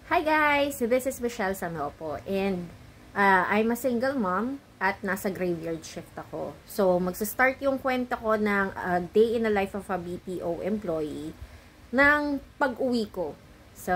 Hi guys! This is Michelle Sanopo and I'm a single mom at nasa graveyard shift ako. So, magsa-start yung kwento ko ng day in the life of a BPO employee ng pag-uwi ko. So,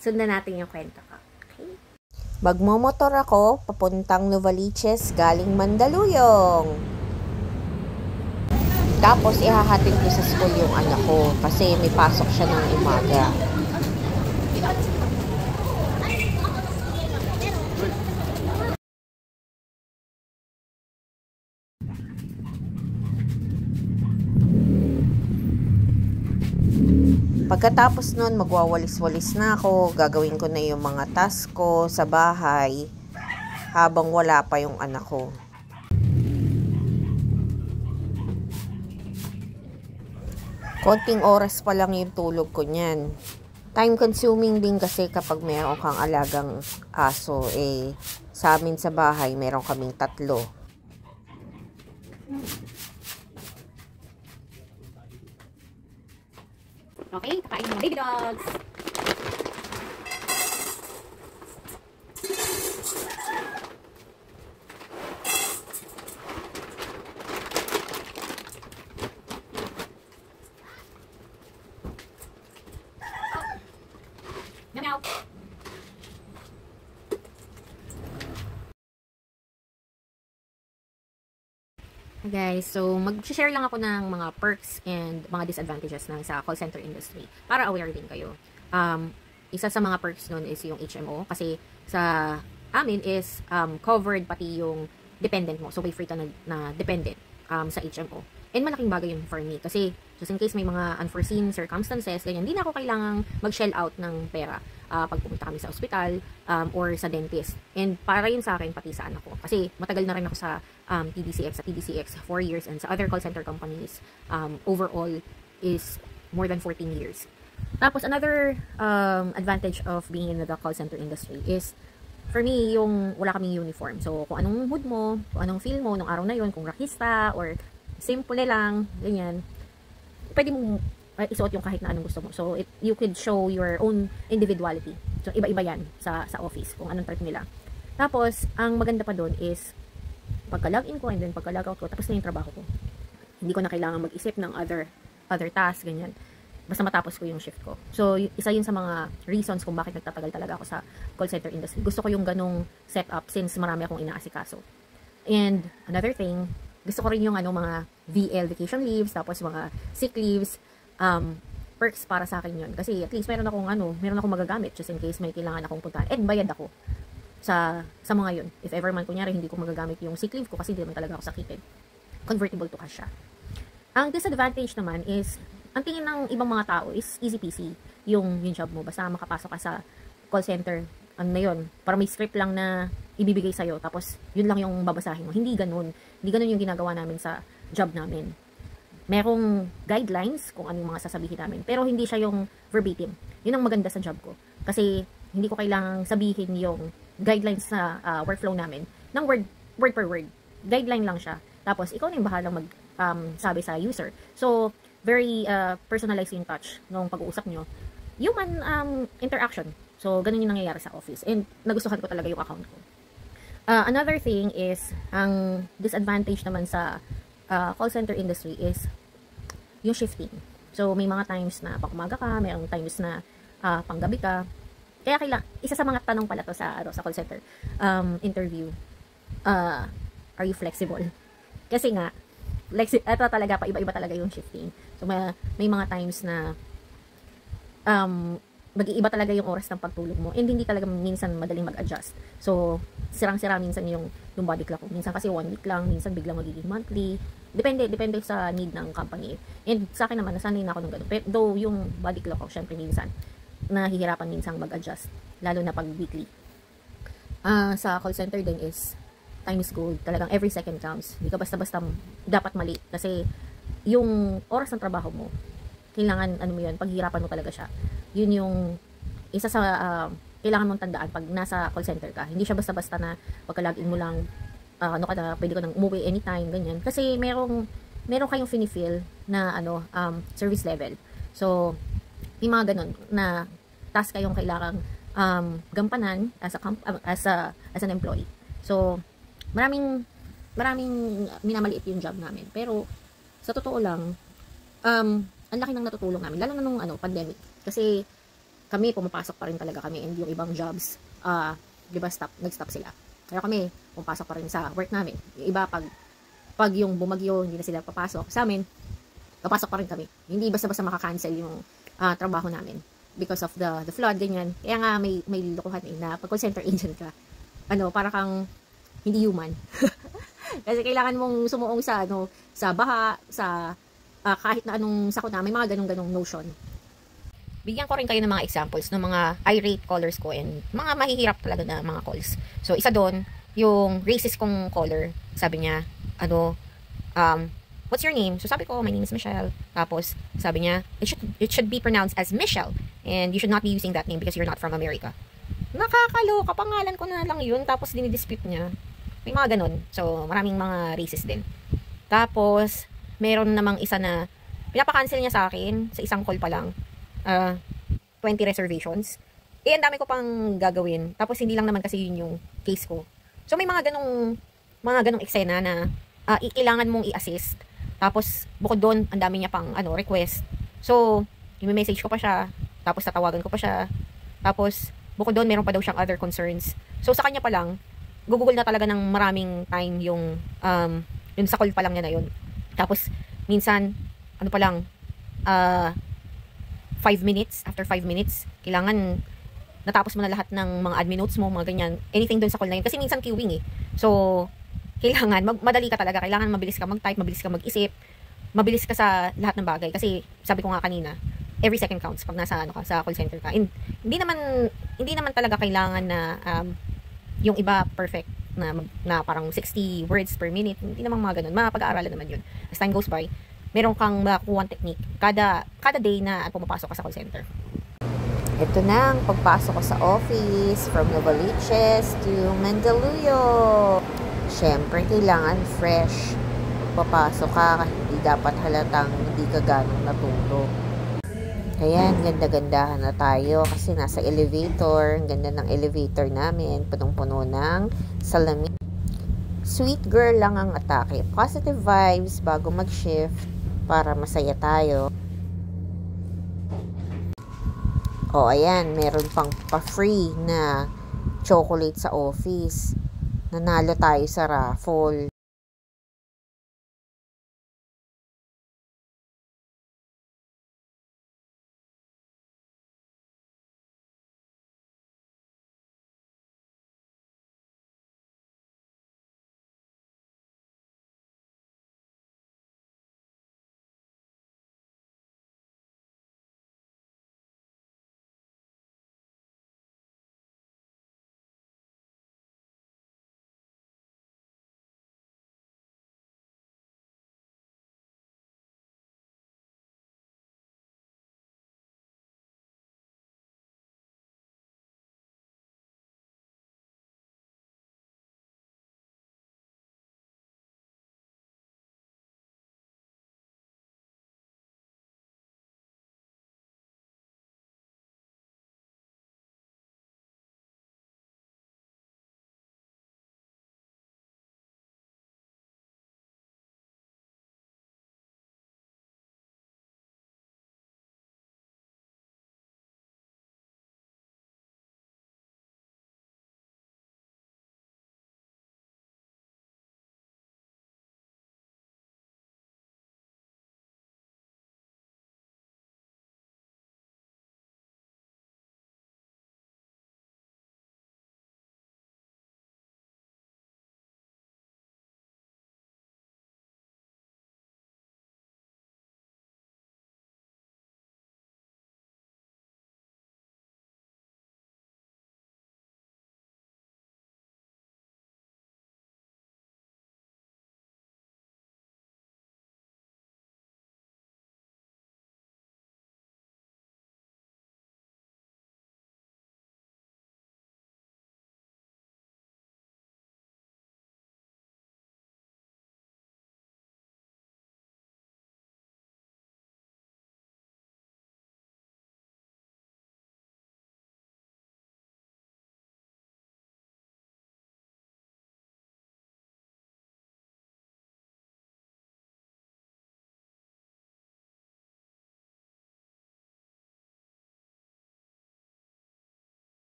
sundan natin yung kwento ko. Okay? Magmomotor ako papuntang Novaliches galing Mandaluyong. Tapos ihahatid ko sa school yung anak ko kasi may pasok siya ng umaga. Pagkatapos nun, magwawalis-walis na ako. Gagawin ko na yung mga task ko sa bahay habang wala pa yung anak ko. Konting oras pa lang yung tulog ko niyan. Time consuming din kasi kapag meron kang alagang aso. Sa amin sa bahay, meron kaming 3. Okay, kakain mga baby dogs! Meow! Guys, so mag-share lang ako ng mga perks and mga disadvantages ng sa call center industry para aware din kayo. Isa sa mga perks nun is yung HMO kasi sa amin is covered pati yung dependent mo. So, may free ka na dependent sa HMO. And malaking bagay yun for me kasi just in case may mga unforeseen circumstances, ganyan, hindi na ako kailangang mag-shell out ng pera pag pumunta kami sa ospital or sa dentist. And para yun sa akin, pati sa anak ko. Kasi matagal na rin ako sa TDCX 4 years and sa other call center companies overall is more than 14 years. Tapos another advantage of being in the call center industry is for me, yung wala kaming uniform. So, kung anong mood mo, kung anong feel mo nung araw na yun, kung rakista or simple lang, ganyan, pwede mong isuot yung kahit na anong gusto mo. So, you could show your own individuality. So, iba-iba yan sa office, kung anong type nila. Tapos, ang maganda pa doon is, pagka-login ko and then pagka-logout ko, tapos na yung trabaho ko. Hindi ko na kailangan mag-isip ng other tasks, ganyan. Basta matapos ko yung shift ko. So, isa yun sa mga reasons kung bakit nagtatagal talaga ako sa call center industry. Gusto ko yung ganong setup since marami akong inaasikaso. And, another thing, gusto ko rin yung mga VL vacation leaves, tapos mga sick leaves, perks para sa akin yun. Kasi at least meron akong magagamit just in case may kailangan akong puntahan. And bayad ako sa mga yun. If ever man, kunyari, hindi ko magagamit yung sick leave ko kasi hindi naman talaga ako sakitin. Convertible to cash siya. Ang disadvantage naman is, ang tingin ng ibang mga tao is easy peasy yung job mo. Basta makapasok ka sa call center, ano na yun, para may script lang na ibibigay sa'yo, tapos yun lang yung babasahin mo. Hindi ganun. Hindi ganun yung ginagawa namin sa job namin. Merong guidelines kung ano yung mga sasabihin namin, pero hindi siya yung verbatim. Yun ang maganda sa job ko. Kasi hindi ko kailangang sabihin yung guidelines sa workflow namin ng word per word. Guideline lang siya. Tapos, ikaw na yung bahalang sabi sa user. So, very personalized yung touch nung pag-uusap nyo. Human interaction. So, ganun yung nangyayari sa office. And nagustuhan ko talaga yung account ko. Another thing is, ang disadvantage naman sa call center industry is yung shifting. So, may mga times na pang-umaga ka, mayroong times na panggabi ka. Kaya isa sa mga tanong pala to sa call center interview, are you flexible? Kasi nga, ito talaga, iba-iba talaga yung shifting. So, may mga times na mag-iiba talaga yung oras ng pagtulog mo. And hindi talaga minsan madaling mag-adjust. So, sirang-sira minsan yung body clock. Minsan kasi 1 week lang, minsan biglang magiging monthly. Depende sa need ng company. And sa akin naman, nasanay na ako ng ganun. Pero though yung body clock ko, syempre minsan, nahihirapan minsan mag-adjust. Lalo na pag weekly. Sa call center din is, time is gold. Talagang every second counts. Hindi ka basta-basta dapat mali. Kasi yung oras ng trabaho mo, kailangan, paghihirapan mo talaga siya. Yun yung isa sa kailangan mong tandaan pag nasa call center ka. Hindi siya basta-basta na pagka-login mo lang, pwede ka nang umuwi anytime, ganyan. Kasi meron kayong feel na service level. So, may mga ganun na task kayong kailangang gampanan as an employee. So, maraming minamaliit yung job namin. Pero, sa totoo lang, ang laki ng natutulong namin. Lalo na nung pandemic. Kasi, kami, pumapasok pa rin talaga kami. And yung ibang jobs, di ba, nag-stop sila. Pero kami, pumapasok pa rin sa work namin. Yung iba, pag yung bumagyo, hindi na sila papasok. Sa amin, papasok pa rin kami. Hindi basta-basta makakancel yung trabaho namin. Because of the flood, ganyan. Kaya nga, may lukuhan na pag call center agent ka, para kang hindi human. Kasi kailangan mong sumuong sa baha, sa kahit na anong sakuna, may mga ganong notion. Bigyan ko rin kayo ng mga examples ng mga irate callers ko and mga mahihirap talaga na mga calls. So, isa doon, yung racist kong caller, sabi niya, what's your name? So, sabi ko, my name is Michelle. Tapos, sabi niya, it should be pronounced as Michelle. And you should not be using that name because you're not from America. Nakakaloka, pangalan ko na lang yun. Tapos, dinidispute niya. May mga ganun. So, maraming mga racist din. Tapos, meron namang isa na, pinapakancel niya sa akin, sa isang call pa lang. 20 reservations. Eh, ang dami ko pang gagawin. Tapos, hindi lang naman kasi yun yung case ko. So, may mga ganong eksena na kailangan mong i-assist. Tapos, bukod doon, ang dami niya pang request. So, i-message ko pa siya. Tapos, tatawagan ko pa siya. Tapos, bukod doon, meron pa daw siyang other concerns. So, sa kanya pa lang, gugugol na talaga ng maraming time yung sa call pa lang niya na yun. Tapos, minsan, pa lang, 5 minutes, after 5 minutes, kailangan natapos mo na lahat ng mga admin notes mo, mga ganyan, anything doon sa call na yun. Kasi minsan queuing eh. So, kailangan, madali ka talaga. Kailangan mabilis ka mag-type, mabilis ka mag-isip, mabilis ka sa lahat ng bagay. Kasi, sabi ko nga kanina, every second counts pag nasa sa call center ka. And, hindi naman talaga kailangan na yung iba perfect na parang 60 words per minute. Hindi naman mga ganun. Mapag-aaralan naman yun. As time goes by, meron kang makukuha technique kada day na pumapasok ka sa call center. Ito na ang pagpasok ko sa office from Novaliches to Mandaluyong. Siyempre, kailangan fresh. Papasok ka, hindi dapat halatang hindi ka ganong natulog. Ayan, ganda-gandahan na tayo kasi nasa elevator. Ang ganda ng elevator namin. Punong-puno ng salamin. Sweet girl lang ang atake. Positive vibes bago mag-shift para masaya tayo. O, ayan, meron pang pa-free na chocolate sa office. Nanalo tayo sa raffle.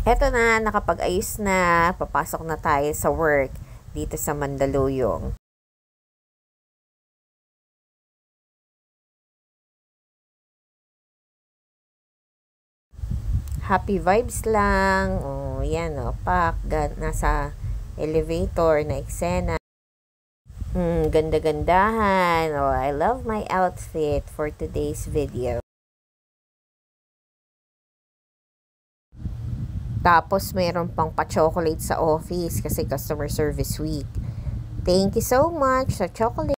Eto na, nakapag-ayos na, papasok na tayo sa work dito sa Mandaluyong. Happy vibes lang. Oh, yan oh, pak, nasa elevator na eksena. Ganda-gandahan. Oh, I love my outfit for today's video. Tapos, meron pang pa-chocolate sa office kasi customer service week. Thank you so much sa chocolate.